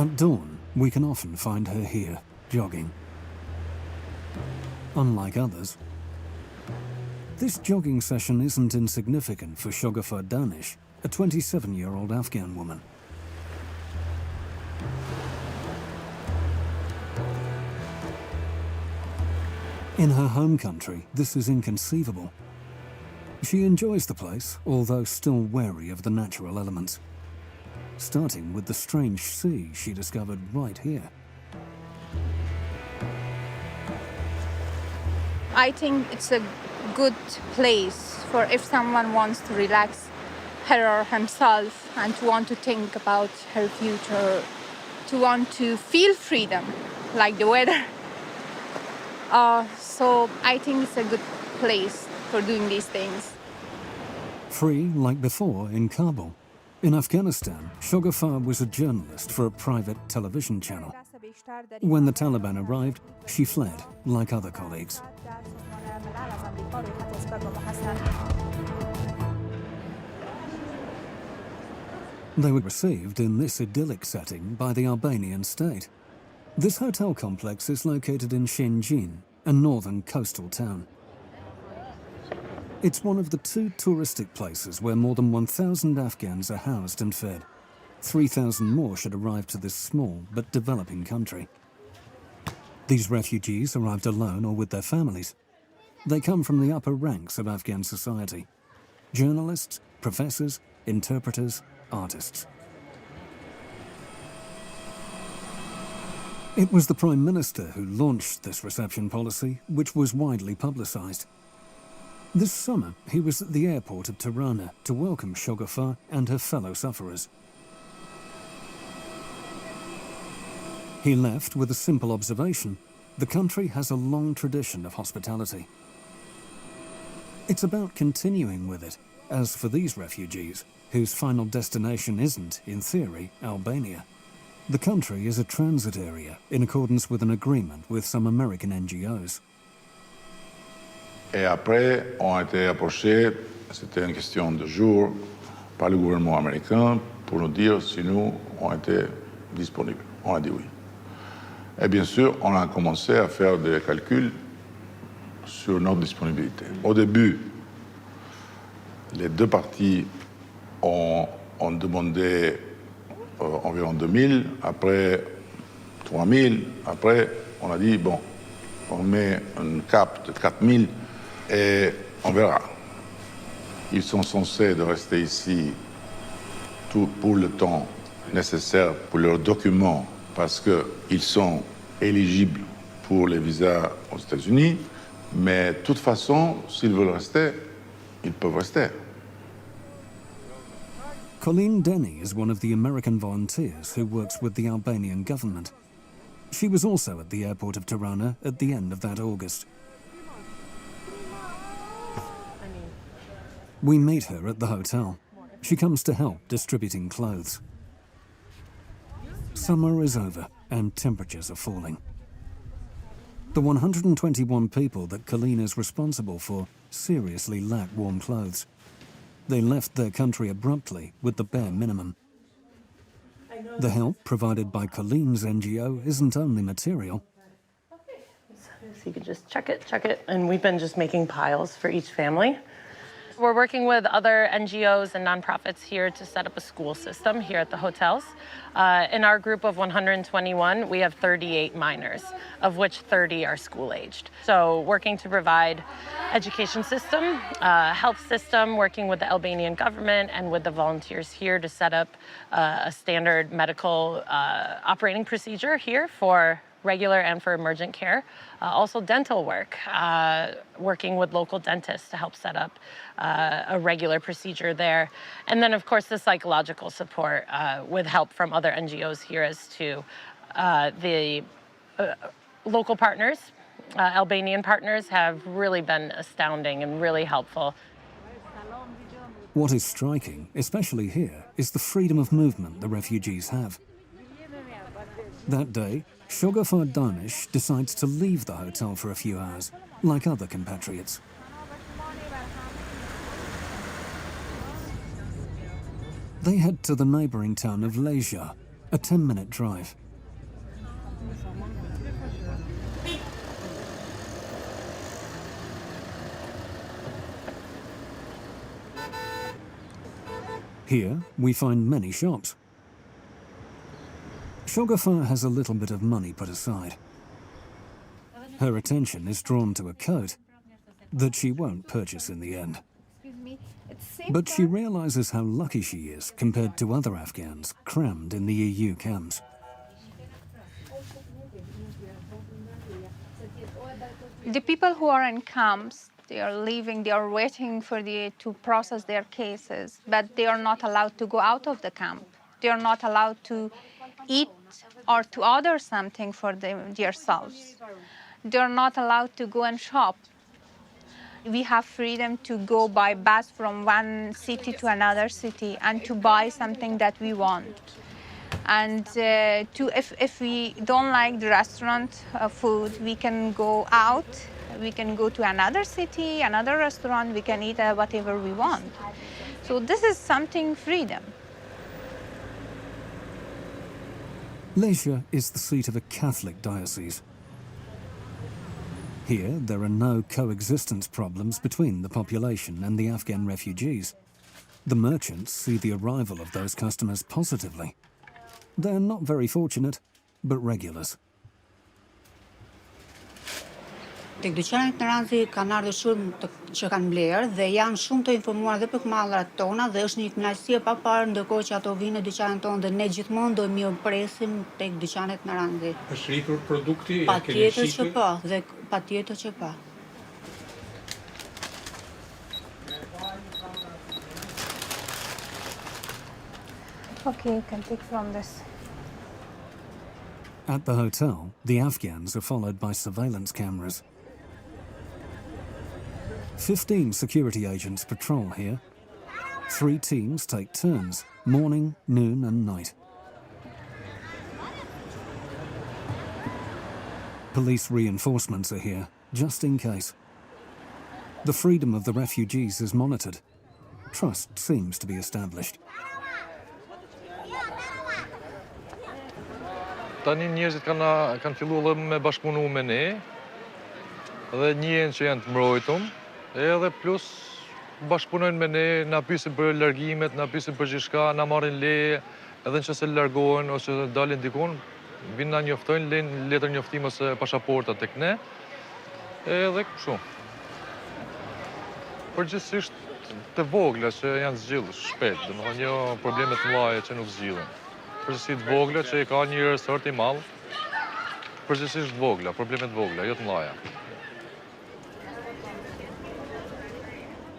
At dawn, we can often find her here, jogging. Unlike others, this jogging session isn't insignificant for Shogafar Danish, a 27-year-old Afghan woman. In her home country, this is inconceivable. She enjoys the place, although still wary of the natural elements. Starting with the strange sea she discovered right here. I think it's a good place for if someone wants to relax her or himself and to want to think about her future, to want to feel freedom, like the weather. So I think it's a good place for doing these things. Free like before in Kabul. In Afghanistan, Shogafar was a journalist for a private television channel. When the Taliban arrived, she fled, like other colleagues. They were received in this idyllic setting by the Albanian state. This hotel complex is located in Shëngjin, a northern coastal town. It's one of the 2 touristic places where more than 1,000 Afghans are housed and fed. 3,000 more should arrive to this small but developing country. These refugees arrived alone or with their families. They come from the upper ranks of Afghan society: journalists, professors, interpreters, artists. It was the Prime Minister who launched this reception policy, which was widely publicized. This summer, he was at the airport of Tirana to welcome Shogafar and her fellow sufferers. He left with a simple observation: the country has a long tradition of hospitality. It's about continuing with it, as for these refugees, whose final destination isn't, in theory, Albania. The country is a transit area in accordance with an agreement with some American NGOs. Et après, ont été approchés, c'était une question de jours, par le gouvernement américain pour nous dire si nous on était disponibles. On a dit oui. Et bien sûr, on a commencé à faire des calculs sur notre disponibilité. Au début, les 2 parties ont demandé environ 2000, après 3000, après on a dit bon, on met un cap de 4000 et on verra. Ils sont censés de rester ici tout pour le temps nécessaire pour leurs documents parce qu'ils sont éligibles pour les visas aux États-Unis, mais de toute façon, s'ils veulent rester, ils peuvent rester. Colleen Denny is one of the American volunteers who works with the Albanian government. She was also at the airport of Tirana at the end of that August. We meet her at the hotel. She comes to help distributing clothes. Summer is over and temperatures are falling. The 121 people that Colleen is responsible for seriously lack warm clothes. They left their country abruptly with the bare minimum. The help provided by Colleen's NGO isn't only material. So you could just check it, and we've been just making piles for each family. We're working with other NGOs and nonprofits here to set up a school system here at the hotels. In our group of 121, we have 38 minors, of which 30 are school-aged. So working to provide education system, health system, working with the Albanian government and with the volunteers here to set up a standard medical operating procedure here for regular and for emergent care. Also dental work, working with local dentists to help set up a regular procedure there. And then of course the psychological support with help from other NGOs here as to the local partners, Albanian partners have really been astounding and really helpful. What is striking, especially here, is the freedom of movement the refugees have. That day, Shogafar Danish decides to leave the hotel for a few hours, like other compatriots. They head to the neighboring town of Leja, a 10-minute drive. Here, we find many shops. Shogafar has a little bit of money put aside. Her attention is drawn to a coat that she won't purchase in the end. But she realizes how lucky she is compared to other Afghans crammed in the EU camps. The people who are in camps, they are leaving, they are waiting for to process their cases, but they are not allowed to go out of the camp. They are not allowed to eat or to order something for themselves. They are not allowed to go and shop. We have freedom to go by bus from one city to another city and to buy something that we want. And if we don't like the restaurant food, we can go out, we can go to another city, another restaurant, we can eat whatever we want. So this is something freedom. Leisure is the seat of a Catholic diocese. Here, there are no coexistence problems between the population and the Afghan refugees. The merchants see the arrival of those customers positively. They're not very fortunate, but regulars. Tek dyqanet në Ranzi kanë ardhur shumë që kanë blerë dhe janë shumë të informuar dhe për mallat tona dhe është një kënaqësi e paparë ndërkohë që ato vinë në dyqanet tonë dhe ne gjithmonë do mirë presim tek dyqanet në Ranzi. Është rritur produkti? Patjetër që po, dhe patjetër që po. Okay, you can take from this. At the hotel, the Afghans are followed by surveillance cameras. 15 security agents patrol here. 3 teams take turns, morning, noon and night. Police reinforcements are here, just in case. The freedom of the refugees is monitored. Trust seems to be established. Tani njerëzit kanë filluar me bashkëpunu me ne dhe njihen që janë të mbrojtur, edhe plus bashkëpunojnë me ne, na pyesin për largimet, na pyesin për gjithçka, na marrin leje, edhe nëse largohen ose dalin dikun, vinë na njoftojnë, lejnë letër njoftimi ose pasaporta tek ne, edhe kështu. Përgjithsisht të vogla që janë zgjidhur shpejt, domethënë jo probleme të mëdha që nuk zgjidhen. Përgjithsisht vogla që ka një resort i madh, përgjithsisht vogla, probleme të vogla, jo të mëdha.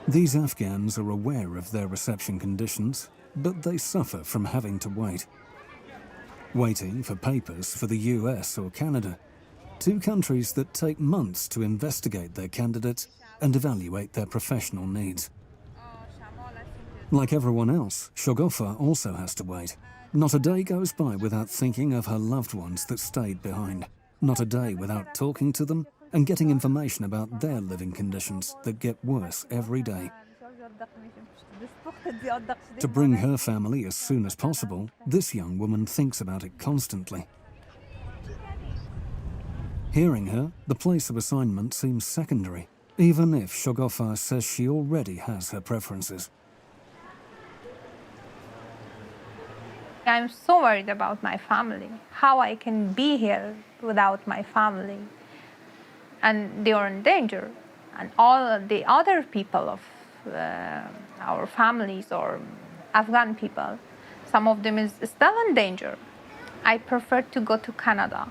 These Afghans are aware of their reception conditions, but they suffer from having to wait. Waiting for papers for the US or Canada, 2 countries that take months to investigate their candidates and evaluate their professional needs. Like everyone else, Shogafar also has to wait. Not a day goes by without thinking of her loved ones that stayed behind. Not a day without talking to them and getting information about their living conditions that get worse every day. To bring her family as soon as possible, this young woman thinks about it constantly. Hearing her, the place of assignment seems secondary, even if Shogafar says she already has her preferences. I'm so worried about my family, how I can be here without my family. And they are in danger. And all the other people of our families or Afghan people, some of them is still in danger. I prefer to go to Canada.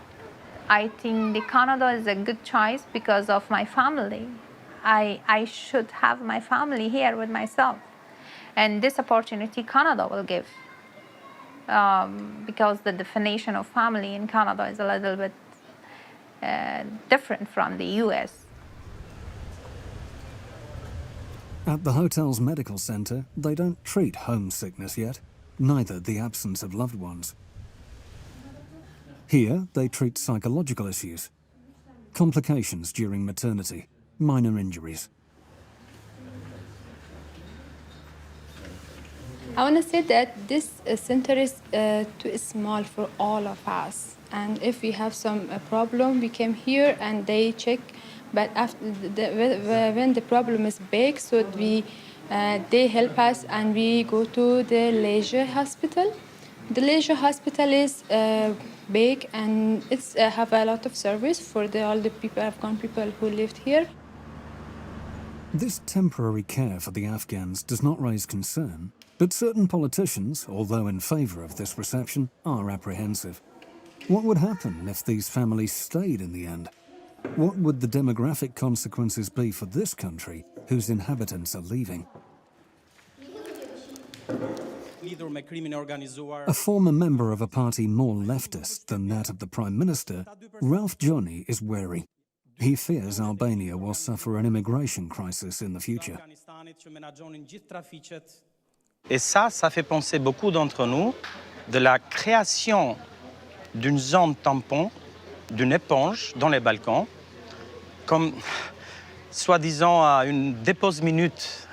I think the Canada is a good choice because of my family. I should have my family here with myself. And this opportunity Canada will give. Because the definition of family in Canada is a little bit different from the US. At the hotel's medical center, they don't treat homesickness yet, neither the absence of loved ones. Here, they treat psychological issues, complications during maternity, minor injuries. I want to say that this center is too small for all of us. And if we have some problem, we came here and they check. But after when the problem is big, so they help us and we go to the leisure hospital. The leisure hospital is big and it's have a lot of service for all the people, Afghan people who lived here. This temporary care for the Afghans does not raise concern, but certain politicians, although in favour of this reception, are apprehensive. What would happen if these families stayed in the end? What would the demographic consequences be for this country whose inhabitants are leaving? A former member of a party more leftist than that of the Prime Minister, Ralph Johnny is wary. He fears Albania will suffer an immigration crisis in the future. Et ça fait penser beaucoup d'entre nous de la création d'une zone tampon, d'une éponge dans les Balkans, comme soi-disant une dépose-minute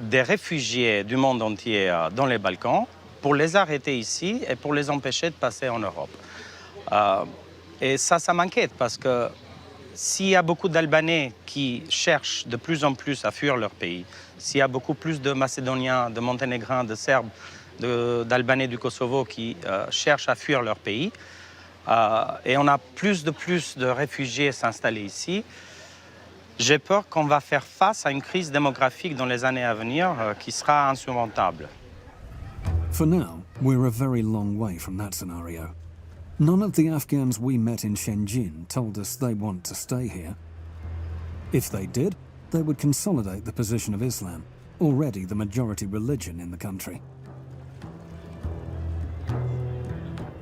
des réfugiés du monde entier dans les Balkans pour les arrêter ici et pour les empêcher de passer en Europe. Et ça m'inquiète parce que s'il y a beaucoup d'Albanais qui cherchent de plus en plus à fuir leur pays, s'il y a beaucoup plus de Macédoniens, de Monténégrins, de Serbes, d'Albanais du Kosovo qui cherchent à fuir leur pays, et on a plus de réfugiés s'installer ici, j'ai peur qu'on va faire face à une crise démographique dans les années à venir qui sera insurmontable. For now, we're a very long way from that scenario. None of the Afghans we met in Shenzhen told us they want to stay here. If they did, they would consolidate the position of Islam, already the majority religion in the country.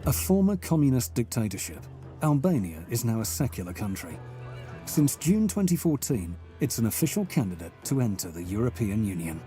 A former communist dictatorship, Albania is now a secular country. Since June 2014, it's an official candidate to enter the European Union.